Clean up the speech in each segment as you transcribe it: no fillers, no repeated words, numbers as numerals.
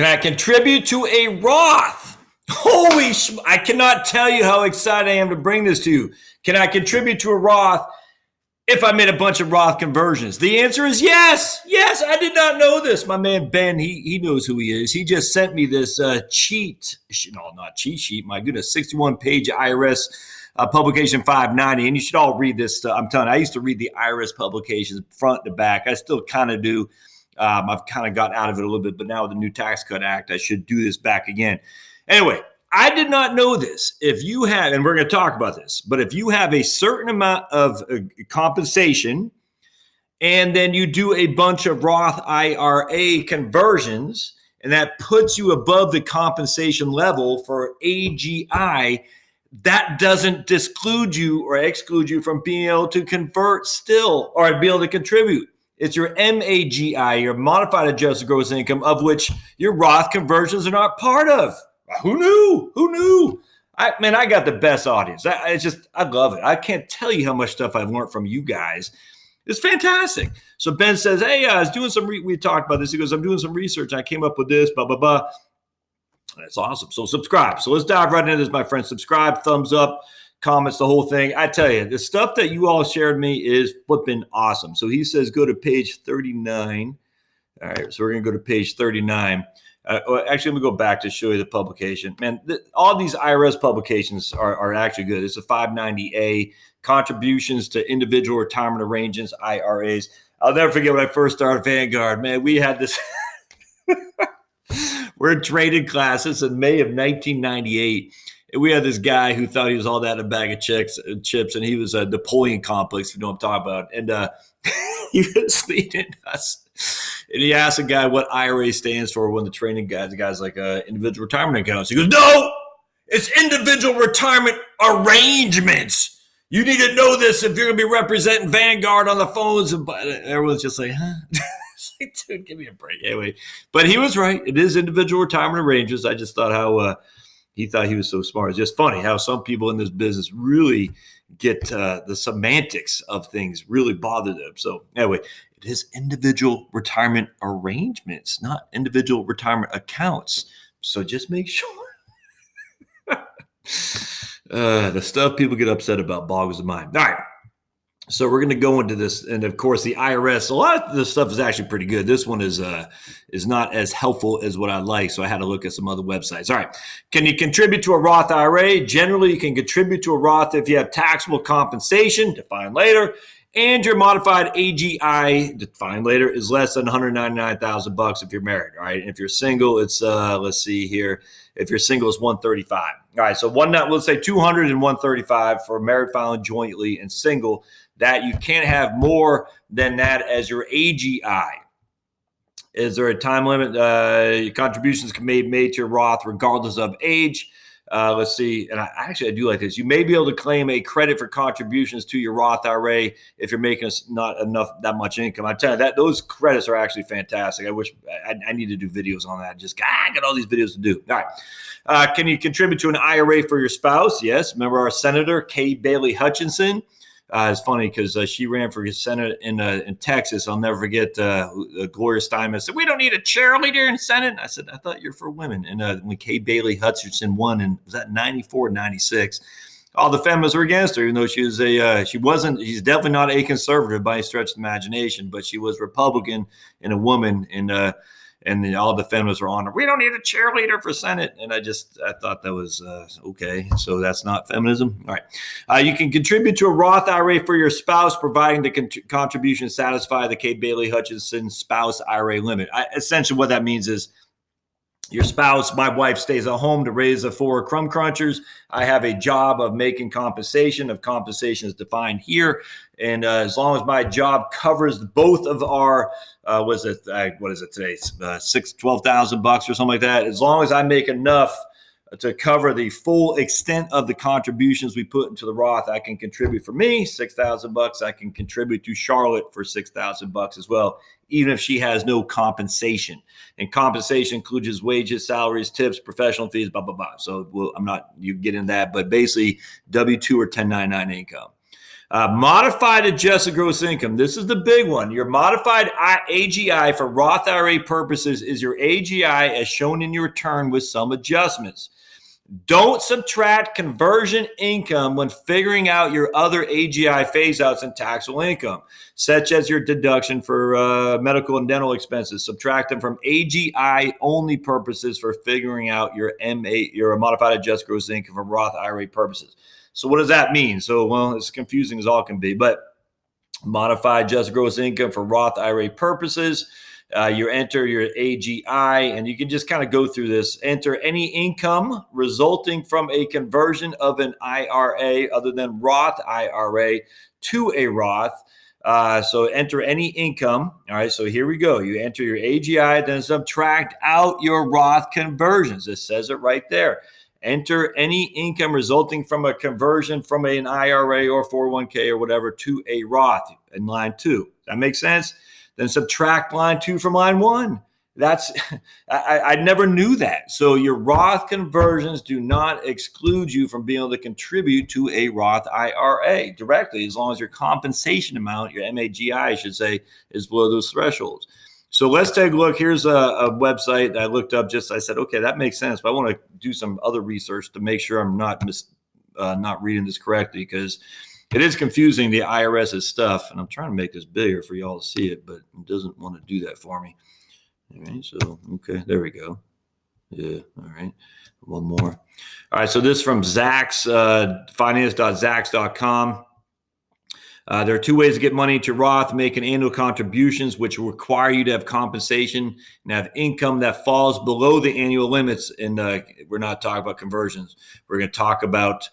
Can I contribute to a Roth? I cannot tell you how excited I am to bring this to you. Can I contribute to a Roth if I made a bunch of Roth conversions? The answer is yes. Yes, I did not know this. My man Ben, he knows who he is. He just sent me this not cheat sheet, my goodness, 61-page IRS publication 590. And you should all read this stuff. I'm telling you, I used to read the IRS publications front to back. I still kind of do. I've kind of got out of it a little bit, but now with the new Tax Cut Act, I should do this back again. Anyway, I did not know this. If you have, and we're going to talk about this, but if you have a certain amount of compensation and then you do a bunch of Roth IRA conversions, and that puts you above the compensation level for AGI, that doesn't disclude you or exclude you from being able to convert still or be able to contribute. It's your MAGI, your modified adjusted gross income, of which your Roth conversions are not part of. Who knew? I got the best audience. I love it. I can't tell you how much stuff I've learned from you guys. It's fantastic. So Ben says, hey, I was doing we talked about this. He goes, I'm doing some research. I came up with this, blah, blah, blah. That's awesome. So subscribe. So let's dive right into this, my friends. Subscribe, thumbs up, comments, the whole thing. I tell you, the stuff that you all shared me is flipping awesome. So he says, go to page 39. All right. So we're going to go to page 39. Actually, let me go back to show you the publication. Man, all these IRS publications are actually good. It's a 590A, contributions to individual retirement arrangements, IRAs. I'll never forget when I first started Vanguard. Man, we had this. We're in trading classes in May of 1998. And we had this guy who thought he was all that in a bag of chips, and he was a Napoleon complex, if you know what I'm talking about. And he was leading us. And he asked a guy what IRA stands for when the training guy, the guy's like, individual retirement accounts. He goes, no, it's individual retirement arrangements. You need to know this if you're going to be representing Vanguard on the phones. And everyone's just like, huh? It's like, dude, give me a break. Anyway, but he was right. It is individual retirement arrangements. I just thought how he thought he was so smart. It's just funny how some people in this business really get the semantics of things really bother them. So anyway, it is individual retirement arrangements, not individual retirement accounts. So just make sure. The stuff people get upset about boggles the mind. All right. So we're going to go into this. And of course, the IRS, a lot of this stuff is actually pretty good. This one is not as helpful as what I like. So I had to look at some other websites. All right. Can you contribute to a Roth IRA? Generally, you can contribute to a Roth if you have taxable compensation, defined later, and your modified AGI, defined later, is less than $199,000 if you're married. All right. And if you're single, it's let's see here. If you're single, it's 135. All right. So let's say 200 and 135 for married, filing jointly, and single. That you can't have more than that as your AGI. Is there a time limit? Your contributions can be made to your Roth regardless of age. Let's see. And I do like this. You may be able to claim a credit for contributions to your Roth IRA if you're making not that much income. I tell you that those credits are actually fantastic. I wish I need to do videos on that. I got all these videos to do. All right. Can you contribute to an IRA for your spouse? Yes. Remember our Senator Kay Bailey Hutchinson? It's funny because she ran for Senate in Texas. I'll never forget Gloria Steinem said, we don't need a cheerleader in Senate. And I said, I thought you're for women. And when Kay Bailey Hutchinson won, and was that 94, 96, all the feminists were against her, even though she's definitely not a conservative by any stretch of the imagination, but she was Republican and a woman. And all the feminists were on her. We don't need a cheerleader for Senate. And I thought that was okay. So that's not feminism. All right. You can contribute to a Roth IRA for your spouse, providing the contributions satisfy the Kay Bailey Hutchinson spouse IRA limit. Essentially what that means is your spouse, my wife, stays at home to raise the 4 crumb crunchers. I have a job of making compensation. If compensation is defined here, and as long as my job covers both of our, what is it today? $12,000 or something like that. As long as I make enough to cover the full extent of the contributions we put into the Roth, I can contribute for me $6,000. I can contribute to Charlotte for $6,000 as well, even if she has no compensation. And compensation includes wages, salaries, tips, professional fees, blah, blah, blah. So you get in that, but basically W-2 or 1099 income. Modified adjusted gross income. This is the big one. Your modified AGI for Roth IRA purposes is your AGI as shown in your return with some adjustments. Don't subtract conversion income when figuring out your other AGI phase outs and taxable income, such as your deduction for medical and dental expenses. Subtract them from AGI only purposes for figuring out your modified adjusted gross income for Roth IRA purposes. So what does that mean? So, well, it's confusing as all can be, but modified adjusted gross income for Roth IRA purposes. You enter your AGI, and you can just kind of go through this. Enter any income resulting from a conversion of an IRA other than Roth IRA to a Roth. So enter any income. All right, so here we go. You enter your AGI, then subtract out your Roth conversions. It says it right there. Enter any income resulting from a conversion from an IRA or 401k or whatever to a Roth in line 2. That makes sense? Then subtract line 2 from line 1. That's I never knew that. So your Roth conversions do not exclude you from being able to contribute to a Roth IRA directly, as long as your compensation amount, your MAGI, I should say, is below those thresholds. So let's take a look. Here's a website that I looked up. I said, okay, that makes sense, but I want to do some other research to make sure I'm not reading this correctly, because it is confusing, the IRS's stuff, and I'm trying to make this bigger for y'all to see it, but it doesn't want to do that for me. All right, so, okay, there we go. Yeah, all right, one more. All right, so this is from Zacks, finance.zacks.com. There are 2 ways to get money to Roth: making annual contributions, which will require you to have compensation and have income that falls below the annual limits. And we're not talking about conversions. We're going to talk about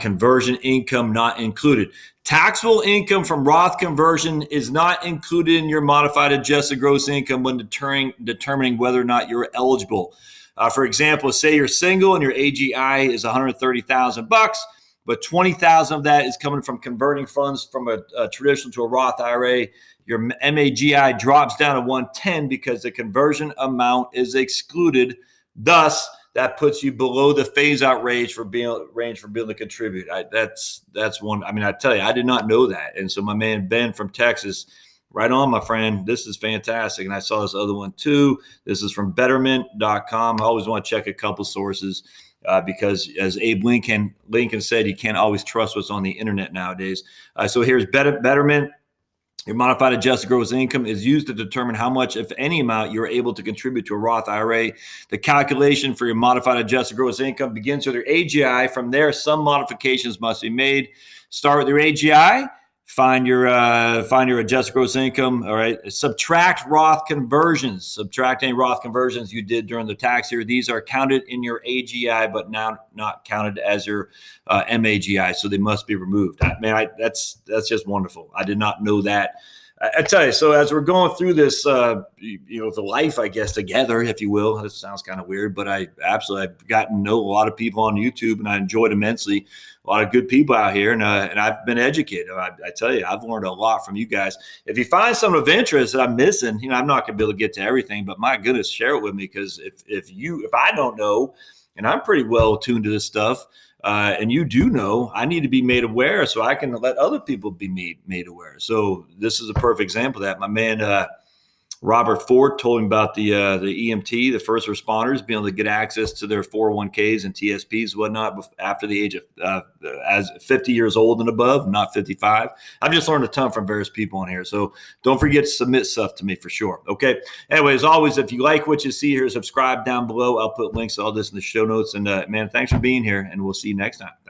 conversion income not included. Taxable income from Roth conversion is not included in your modified adjusted gross income when determining whether or not you're eligible. For example, say you're single and your AGI is $130,000, but $20,000 of that is coming from converting funds from a traditional to a Roth IRA. Your MAGI drops down to 110 because the conversion amount is excluded. Thus, that puts you below the phase-out range for being able to contribute. That's one. I mean, I tell you, I did not know that. And so my man Ben from Texas, right on, my friend. This is fantastic. And I saw this other one too. This is from betterment.com. I always want to check a couple sources because, as Abe Lincoln said, you can't always trust what's on the internet nowadays. So here's Betterment. Your modified adjusted gross income is used to determine how much, if any amount, you're able to contribute to a Roth IRA. The calculation for your modified adjusted gross income begins with your AGI. From there, some modifications must be made. Start with your AGI. Find your adjusted gross income. All right. Subtract Roth conversions. Subtract any Roth conversions you did during the tax year. These are counted in your AGI, but now not counted as your MAGI, so they must be removed. That's just wonderful. I did not know that. I tell you, so as we're going through this, the life, I guess, together, if you will. This sounds kind of weird, but I've gotten to know a lot of people on YouTube, and I enjoyed immensely. A lot of good people out here, and I've been educated. I tell you, I've learned a lot from you guys. If you find something of interest that I'm missing, I'm not going to be able to get to everything, but my goodness, share it with me, because if I don't know, and I'm pretty well tuned to this stuff, and you do know, I need to be made aware so I can let other people be made aware. So this is a perfect example of that. My man Robert Ford told him about the EMT, the first responders, being able to get access to their 401ks and TSPs and whatnot after the age of as 50 years old and above, not 55. I've just learned a ton from various people on here. So don't forget to submit stuff to me for sure. Okay. Anyway, as always, if you like what you see here, subscribe down below. I'll put links to all this in the show notes. And man, thanks for being here, and we'll see you next time. Thanks.